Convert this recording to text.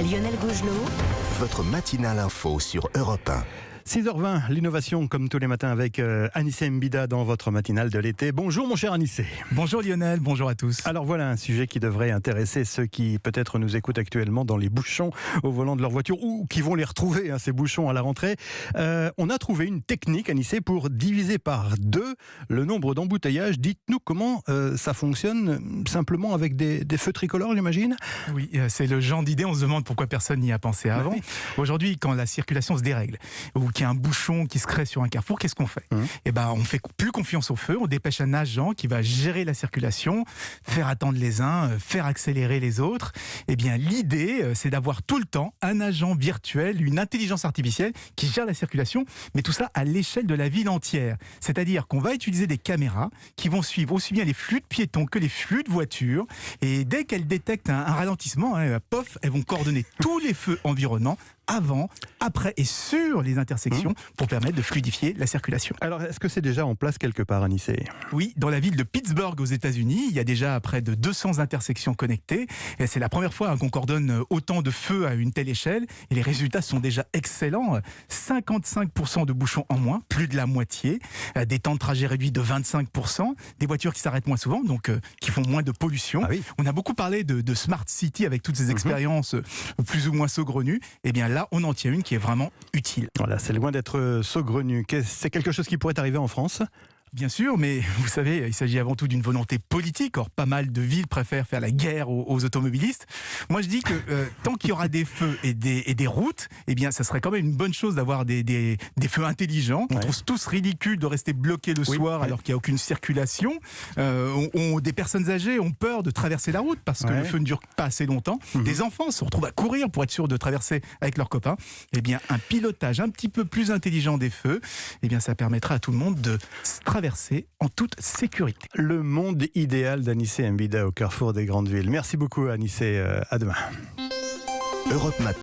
Lionel Gougelot. Votre matinale info sur Europe 1. 6h20, l'innovation comme tous les matins avec Anissé Mbida dans votre matinale de l'été. Bonjour mon cher Anissé. Bonjour Lionel, bonjour à tous. Alors voilà un sujet qui devrait intéresser ceux qui peut-être nous écoutent actuellement dans les bouchons au volant de leur voiture ou qui vont les retrouver, ces bouchons à la rentrée. On a trouvé une technique, Anissé, pour diviser par 2 le nombre d'embouteillages. Dites-nous comment ça fonctionne, simplement avec des feux tricolores, j'imagine ? Oui, c'est le genre d'idée, on se demande pourquoi personne n'y a pensé avant. Oui. Aujourd'hui, quand la circulation se dérègle, ou qu'il y a un bouchon qui se crée sur un carrefour, qu'est-ce qu'on fait ? Eh ben, on fait plus confiance au feu, on dépêche un agent qui va gérer la circulation, faire attendre les uns, faire accélérer les autres. Eh bien, l'idée, c'est d'avoir tout le temps un agent virtuel, une intelligence artificielle qui gère la circulation, mais tout ça à l'échelle de la ville entière. C'est-à-dire qu'on va utiliser des caméras qui vont suivre aussi bien les flux de piétons que les flux de voitures, et dès qu'elles détectent un ralentissement, pof, elles vont coordonner tous les feux environnants, avant, après et sur les intersections pour permettre de fluidifier la circulation. Alors, est-ce que c'est déjà en place quelque part, Anissé ? Oui, dans la ville de Pittsburgh aux États-Unis, il y a déjà près de 200 intersections connectées. Et c'est la première fois qu'on coordonne autant de feux à une telle échelle. Et les résultats sont déjà excellents. 55% de bouchons en moins, plus de la moitié. Des temps de trajet réduits de 25%. Des voitures qui s'arrêtent moins souvent, donc qui font moins de pollution. Ah oui. On a beaucoup parlé de Smart City avec toutes ces expériences plus ou moins saugrenues. Eh bien là, on en tient une qui est vraiment utile. Voilà, c'est loin d'être saugrenu. C'est quelque chose qui pourrait arriver en France ? Bien sûr, mais vous savez, il s'agit avant tout d'une volonté politique. Or, pas mal de villes préfèrent faire la guerre aux automobilistes. Moi, je dis que tant qu'il y aura des feux et des routes, eh bien, ça serait quand même une bonne chose d'avoir des feux intelligents. On trouve tous ridicule de rester bloqués le soir alors qu'il n'y a aucune circulation. Des personnes âgées ont peur de traverser la route parce que le feu ne dure pas assez longtemps. Des enfants se retrouvent à courir pour être sûrs de traverser avec leurs copains. Eh bien, un pilotage un petit peu plus intelligent des feux, eh bien, ça permettra à tout le monde de traverser en toute sécurité. Le monde idéal d'Anissé Mbida au carrefour des grandes villes. Merci beaucoup Anissé, à demain. Europe Matin.